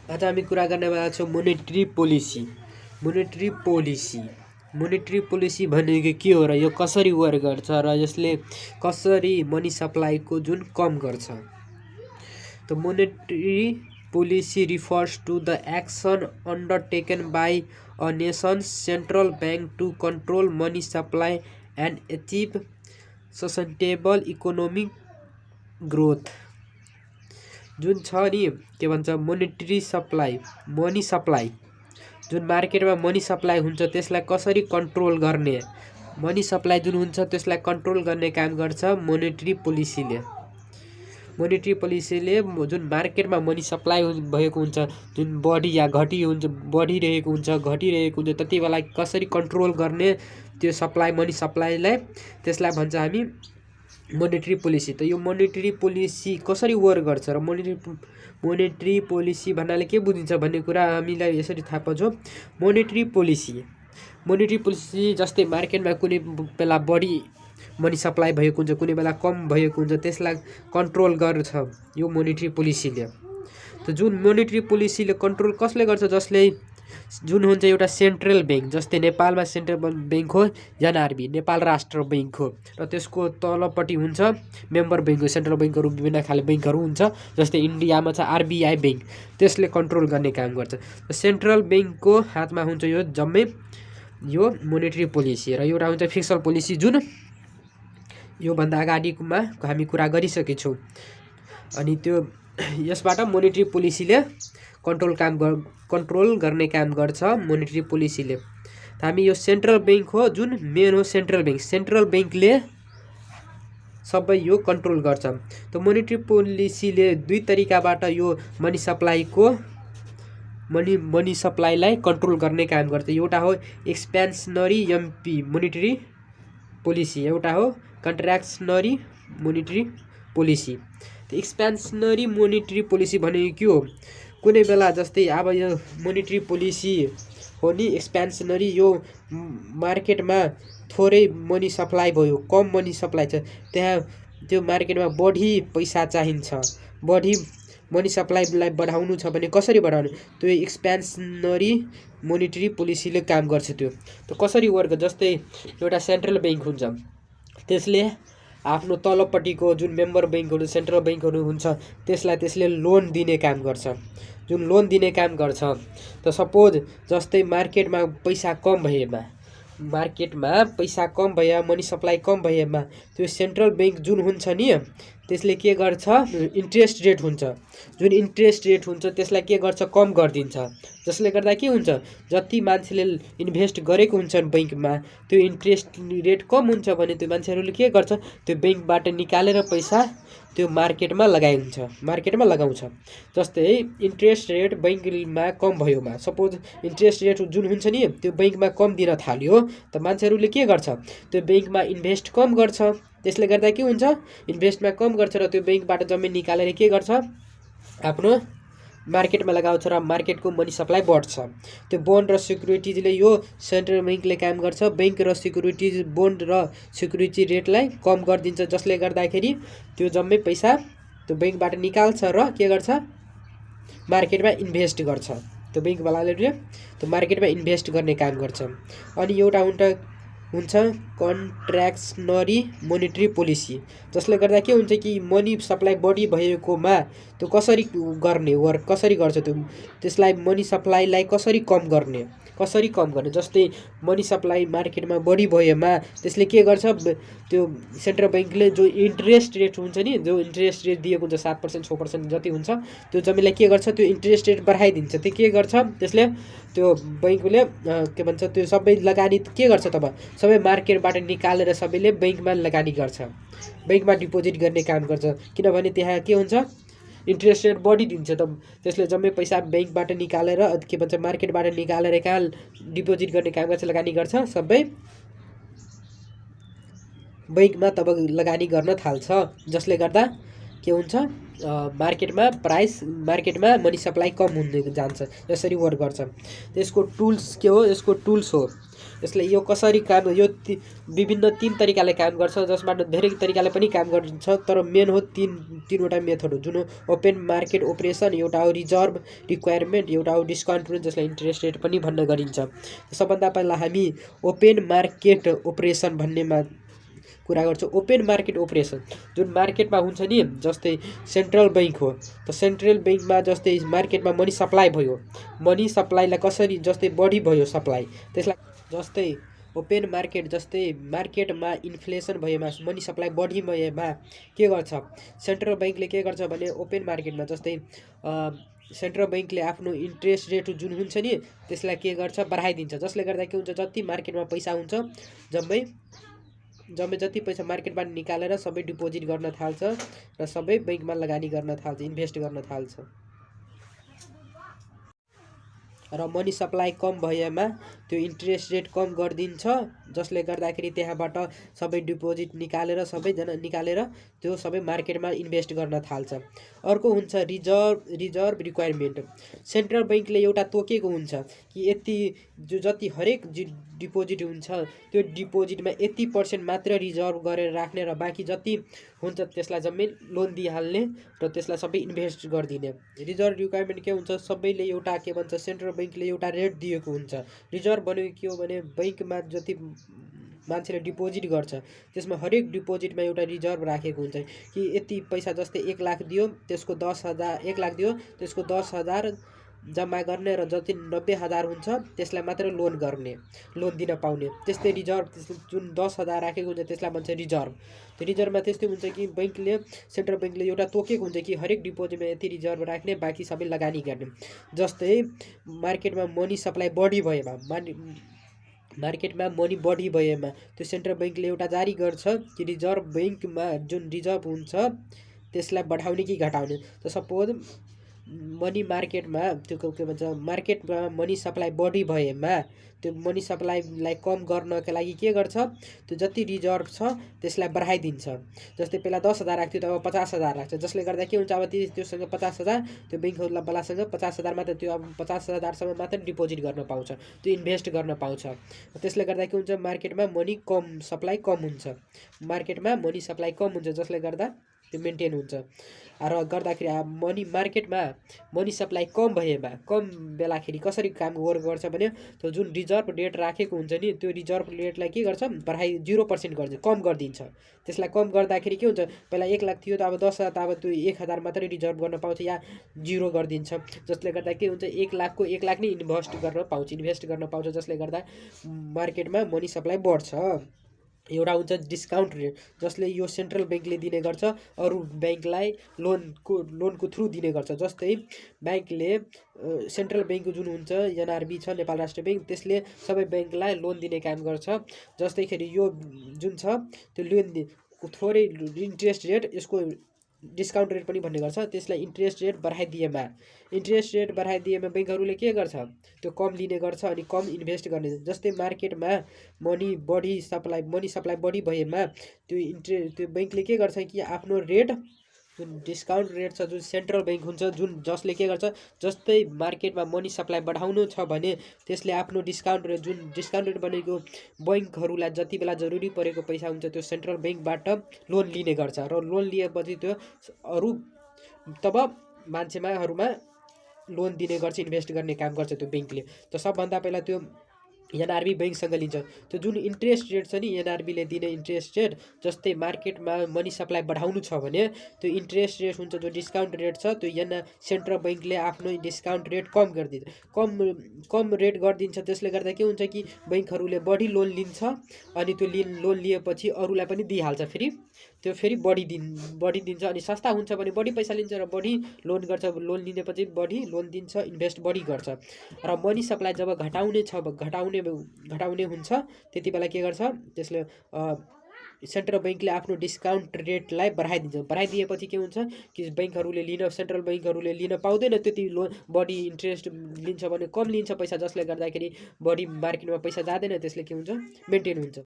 आज हामी कुरा गर्नेवाला छौँ मोनेटरी पोलिसी। मोनेटरी पोलिसी भनेको के हो र यो कसरी वर्क गर्छ र यसले कसरी मनी सप्लाईको जुन कम गर्छ। त monetary policy refers to the action undertaken by a nation's central bank to control money supply and achieve sustainable economic growth. जुन छ नि के भन्छ मोनेटरी सप्लाई, मनी सप्लाई जुन मार्केटमा मनी सप्लाई हुन्छ त्यसलाई कसरी कन्ट्रोल गर्ने, मनी सप्लाई जुन हुन्छ त्यसलाई कन्ट्रोल गर्ने काम गर्छ मोनेटरी पोलिसीले। मोनेटरी पोलिसीले जुन मार्केटमा मनी सप्लाई भएको हुन्छ, जुन बढी या बढिरहेको हुन्छ त्यति बेला कसरी कन्ट्रोल गर्ने त्यो सप्लाई, मनी सप्लाईलाई, त्यसलाई भन्छ हामी मोनेटरी पोलिसी। त यो मोनेटरी पोलिसी कसरी वर्क गर्छ र मोनेटरी पोलिसी भन्नाले के बुझिन्छ भन्ने कुरा हामीलाई यसरी थाहा पाउँछ। मोनेटरी पोलिसी जस्तै मार्केटमा कुनै बेला बढी मनी सप्लाई भएको हुन्छ, कुनै बेला कम भएको हुन्छ, त्यसलाई कन्ट्रोल गर्छ यो मोनेटरी पोलिसीले। त जुन मोनेटरी पोलिसीले कन्ट्रोल कसले गर्छ, जसले जुन हुन्छ एउटा सेन्ट्रल बैंक, जस्तै नेपालमा सेन्ट्रल बैंक हो एनआरबी, नेपाल राष्ट्र बैंक हो, र त्यसको तलपट्टि हुन्छ मेम्बर बैंक हो। सेन्ट्रल बैंकहरू विभिन्न खाले बैंकहरू हुन्छ, जस्तै इन्डियामा छ आरबिआई बैंक, त्यसले कन्ट्रोल गर्ने काम गर्छ। सेन्ट्रल बैंकको हातमा हुन्छ यो जम्मै यो मोनेटरी पोलिसी, र एउटा हुन्छ फिक्सल पोलिसी जुन योभन्दा अगाडिमा हामी कुरा गरिसकेछौँ। अनि त्यो यसबाट मोनेटरी पोलिसीले कन्ट्रोल गर्ने काम गर्छ मोनेटरी पोलिसीले। हामी यो सेन्ट्रल बैंक हो जुन मेन हो सेन्ट्रल बैंकले सबै यो कन्ट्रोल गर्छ। त मोनेटरी पोलिसीले दुई तरिकाबाट यो मनी सप्लाईलाई कन्ट्रोल गर्ने काम गर्छ। एउटा हो एक्सपेन्सनरी मोनेटरी पोलिसी, एउटा हो कन्ट्र्याक्सनरी मोनेटरी पोलिसी। त एक्सपेन्सनरी मोनेटरी पोलिसी भनेको के हो, कुनै बेला जस्तै अब यो मोनेटरी पोलिसी हो नि एक्सपेन्सनरी, यो मार्केटमा थोरै मनी सप्लाई भयो, कम मनी सप्लाई छ, त्यहाँ त्यो मार्केटमा बढी पैसा चाहिन्छ, बढी मनी सप्लाईलाई बढाउनु छ भने कसरी बढाउने, त्यो एक्सपेन्सनरी मोनेटरी पोलिसीले काम गर्छ। त्यो त कसरी वर्क, जस्तै एउटा सेन्ट्रल बैंक हुन्छ, त्यसले आफ्नो तलपट्टिको जुन मेम्बर बैंकहरू सेन्ट्रल बैंकहरू हुन्छ त्यसले लोन दिने काम गर्छ। जुन लोन दिने काम गर्छ, त सपोज जस्तै मार्केटमा पैसा कम भए मनी सप्लाई कम भएमा त्यो सेन्ट्रल बैंक जुन हुन्छ नि त्यसले के गर्छ, इन्ट्रेस्ट रेट हुन्छ, जुन इन्ट्रेस्ट रेट हुन्छ त्यसलाई के गर्छ, कम गरिदिन्छ। जसले गर्दा के हुन्छ, जति मान्छेले इन्भेस्ट गरेको हुन्छ बैंकमा त्यो इन्ट्रेस्ट रेट कम हुन्छ भने त्यो मान्छेहरूले के गर्छ, त्यो बैंकबाट निकालेर पैसा त्यो मार्केटमा लगाउँछ। जस्तै इन्ट्रेस्ट रेट बैंकमा कम भयोमा, सपोज इन्ट्रेस्ट रेट जुन हुन्छ नि त्यो बैंकमा कम दिन थाल्यो, त मान्छेहरूले के गर्छ, त्यो बैंकमा इन्भेस्ट कम गर्छ। त्यसले गर्दा के हुन्छ, इन्भेस्टमा कम गर्छ र त्यो बैंकबाट जम्मै निकालेर के गर्छ, आफ्नो मार्केटमा लगाउँछ र मार्केटको मनी सप्लाई बढ्छ। त्यो बोन्ड र सिक्युरिटिजले यो सेन्ट्रल बैंकले काम गर्छ, बैंक र सिक्युरिटिज बोन्ड र सिक्युरिटी रेटलाई कम गरिदिन्छ, जसले गर्दाखेरि त्यो जम्मै पैसा त्यो बैंकबाट निकाल्छ र के गर्छ, मार्केटमा इन्भेस्ट गर्छ। त्यो बैंकवालाले त्यो मार्केटमा इन्भेस्ट गर्ने काम गर्छ। अनि एउटा हुन्छ कन्ट्र्याक्सनरी मोनेटरी पोलिसी, जसले गर्दा के हुन्छ कि मनी सप्लाई बढी भएकोमा त्यो कसरी गर्छ, त्यसलाई मनी सप्लाईलाई कसरी कम गर्ने, जस्तै मनी सप्लाई मार्केटमा बढी भएमा त्यसले के गर्छ, त्यो सेन्ट्रल बैंकले जो इन्ट्रेस्ट रेट हुन्छ नि, जो इन्ट्रेस्ट रेट दिएको हुन्छ 7% 6% जति हुन्छ, त्यो जम्मैलाई के गर्छ, त्यो इन्ट्रेस्ट रेट बढाइदिन्छ। त्यो के गर्छ, त्यसले त्यो बैंकले के भन्छ, त्यो सबै लगानी के गर्छ, तब सबै मार्केटबाट निकालेर सबैले बैंकमा लगानी गर्छ, बैंकमा डिपोजिट गर्ने काम गर्छ। किनभने त्यहाँ के हुन्छ, इन्ट्रेस्ट रेट बढिदिन्छ, त त्यसले जम्मै पैसा बैंकबाट निकालेर के भन्छ मार्केटबाट निकालेर कहाँ डिपोजिट गर्ने काम गर्छ, लगानी गर्छ, सबै बैंकमा तब लगानी गर्न थाल्छ। जसले गर्दा के हुन्छ मार्केटमा मार्केटमा मनी सप्लाई कम हुँदै जान्छ, यसरी वर्क गर्छ। त्यसको टुल्स के हो, यसको टुल्स हो। यसले यो कसरी काम, यो विभिन्न 3 तरिकाले काम गर्छ, जसबाट धेरै तरिकाले पनि काम गर्छ, तर मेन हो तीनवटा मेथड हो, जुन हो ओपन मार्केट ओपरेसन, एउटा हो रिजर्भ रिक्वायरमेन्ट, एउटा हो डिस्काउन्ट रेट जसलाई इन्ट्रेस्ट रेट पनि भन्न गरिन्छ। सबभन्दा पहिला हामी ओपन मार्केट ओपरेसन भन्नेमा कुरा गर्छौँ। ओपन मार्केट ओपरेसन जुन मार्केटमा हुन्छ नि, जस्तै सेन्ट्रल बैंक हो, त सेन्ट्रल बैंकमा जस्तै मार्केटमा मनी सप्लाई भयो, मनी सप्लाईलाई कसरी, जस्तै बढी भयो सप्लाई, त्यसलाई जस्तै ओपन मार्केट, जस्तै मार्केटमा इन्फ्लेसन भएमा मनी सप्लाई बढी भएमा के गर्छ सेन्ट्रल बैंकले, के गर्छ भने ओपन मार्केटमा जस्तै सेन्ट्रल बैंकले आफ्नो इन्ट्रेस्ट रेट जुन हुन्छ नि, त्यसलाई के गर्छ बढाइदिन्छ, जसले गर्दा के हुन्छ, जति मार्केटमा पैसा हुन्छ जम्मै जति पैसा मार्केटबाट निकालेर सबै डिपोजिट गर्न थाल्छ र सबै बैंकमा लगानी गर्न थाल्छ, इन्भेस्ट गर्न थाल्छ। र मनी सप्लाई कम भएमा त्यो इन्ट्रेस्ट रेट कम गरिदिन्छ, जसले गर्दाखेरि त्यहाँबाट सबै डिपोजिट निकालेर त्यो सबै मार्केटमा इन्भेस्ट गर्न थाल्छ। अर्को हुन्छ रिजर्भ रिक्वायरमेन्ट। सेन्ट्रल बैंकले एउटा तोकेको हुन्छ कि यति जति हरेक डिपोजिट हुन्छ त्यो डिपोजिटमा 80% मात्र रिजर्भ गरेर राख्ने र बाँकी जति हुन्छ त्यसलाई जम्मै लोन दिइहाल्ने र त्यसलाई सबै इन्भेस्ट गरिदिने। रिजर्भ रिक्वायरमेन्ट के हुन्छ, सबैले एउटा के भन्छ, सेन्ट्रल बैंकले एउटा रेट दिएको हुन्छ। रिजर्भ भनेको के हो भने बैंकमा जति मान्छेले डिपोजिट गर्छ त्यसमा हरेक डिपोजिटमा एउटा रिजर्भ राखेको हुन्छ कि यति पैसा, जस्तै 1 लाख दियो त्यसको 10,000, 1 लाख दियो त्यसको 10,000 जम्मा गर्ने र जति 90,000 हुन्छ त्यसलाई मात्र लोन दिन पाउने। त्यस्तै रिजर्भ जुन 10,000 राखेको हुन्छ त्यसलाई भन्छ रिजर्भ। त्यो रिजर्भमा त्यस्तै हुन्छ कि सेन्ट्रल बैंकले एउटा तोकेको हुन्छ कि हरेक डिपोजिटमा यति रिजर्भ राख्ने, बाँकी सबै लगानी गर्ने। जस्तै मार्केटमा मनी सप्लाई बढी भएमा, मार्केटमा मनी बढी भएमा त्यो सेन्ट्रल बैंकले एउटा जारी गर्छ कि रिजर्भ बैंकमा जुन रिजर्भ हुन्छ त्यसलाई बढाउने कि घटाउने। त सपोज मनी मार्केटमा त्यो के भन्छ, मार्केटमा मनी सप्लाई बढी भएमा त्यो मनी सप्लाईलाई कम गर्नका लागि के गर्छ, त्यो जति रिजर्भ छ त्यसलाई बढाइदिन्छ। जस्तै पहिला 10,000 राख्थ्यो त अब 50,000 राख्छ, जसले गर्दा के हुन्छ, अब त्योसँग 50,000, त्यो बैंकवालासँग 50,000 मात्र, त्यो अब 50,000सम्म मात्र डिपोजिट गर्न पाउँछ, त्यो इन्भेस्ट गर्न पाउँछ। त्यसले गर्दा के हुन्छ, मार्केटमा मनी सप्लाई कम हुन्छ, मार्केटमा मनी सप्लाई कम हुन्छ, जसले गर्दा त्यो मेन्टेन हुन्छ। र गर्दाखेरि मार्केटमा मनी सप्लाई कम भएमा, कम बेलाखेरि कसरी काम गर्छ भने त्यो जुन रिजर्भ रेट राखेको हुन्छ नि, त्यो रिजर्भ रेटलाई के गर्छ, 0% गर्छ, कम गरिदिन्छ। त्यसलाई कम गर्दाखेरि के हुन्छ, पहिला 1 लाख थियो त अब 10,000, त अब त्यो 1,000 मात्रै रिजर्भ गर्न पाउँछ या 0 गरिदिन्छ। जसले गर्दा के हुन्छ, 1 लाखको 1 लाख नै इन्भेस्ट गर्न पाउँछ, जसले गर्दा मार्केटमा मनी सप्लाई बढ्छ। एउटा हुन्छ डिस्काउन्ट रेट, जसले यो सेन्ट्रल बैंकले दिने गर्छ, अरू बैंकलाई लोनको थ्रु दिने गर्छ। जस्तै बैंकले सेन्ट्रल बैंक जुन हुन्छ एनआरबी छ, नेपाल राष्ट्र बैंक, त्यसले सबै बैंकलाई लोन दिने काम गर्छ। जस्तैखेरि यो जुन छ त्यो लोन थोरै इन्ट्रेस्ट रेट, यसको डिस्काउन्ट रेट पनि भन्ने गर्छ, त्यसलाई इन्ट्रेस्ट रेट बढाइदिएमा बैंकहरूले के गर्छ, त्यो कम लिने गर्छ अनि कम इन्भेस्ट गर्ने। जस्तै मार्केटमा मनी सप्लाई बढी भएमा त्यो बैंकले के गर्छ कि आफ्नो रेट, जुन डिस्काउन्ट रेट छ, जुन सेन्ट्रल बैंक हुन्छ, जसले के गर्छ, जस्तै मार्केटमा मनी सप्लाई बढाउनु छ भने त्यसले आफ्नो डिस्काउन्ट रेट भनेको बैंकहरूलाई जति बेला जरुरी परेको पैसा हुन्छ त्यो सेन्ट्रल बैंकबाट लोन लिने गर्छ, र लोन लिएपछि त्यो तब मान्छेहरूमा लोन दिने गर्छ, इन्भेस्ट गर्ने काम गर्छ त्यो बैंकले। त सबभन्दा पहिला त्यो एनआरबी बैंकसँग लिन्छ। त्यो जुन इन्ट्रेस्ट रेट छ नि, एनआरबीले दिने इन्ट्रेस्ट रेट, जस्तै मार्केटमा मनी सप्लाई बढाउनु छ भने त्यो इन्ट्रेस्ट रेट हुन्छ, जो डिस्काउन्ट रेट छ, त्यो सेन्ट्रल बैंकले आफ्नो डिस्काउन्ट रेट कम रेट गरिदिन्छ। त्यसले गर्दा के हुन्छ कि बैंकहरूले बढी लोन लिन्छ अनि त्यो लोन लिएपछि अरूलाई पनि दिइहाल्छ, फेरि बढी दिन्छ अनि सस्ता हुन्छ भने बढी पैसा लिन्छ र बढी लोन गर्छ, लोन लिनेपछि बढी लोन दिन्छ, इन्भेस्ट बढी गर्छ। र मनी सप्लाई जब घटाउने हुन्छ त्यति बेला के गर्छ, त्यसले सेन्ट्रल बैंकले आफ्नो डिस्काउन्ट रेटलाई बढाइदिएपछि के हुन्छ कि सेन्ट्रल बैंकहरूले लिन पाउँदैन, त्यति बढी इन्ट्रेस्ट लिन्छ भने कम लिन्छ पैसा, जसले गर्दाखेरि बढी मार्केटमा पैसा जाँदैन, त्यसले के हुन्छ, मेन्टेन हुन्छ।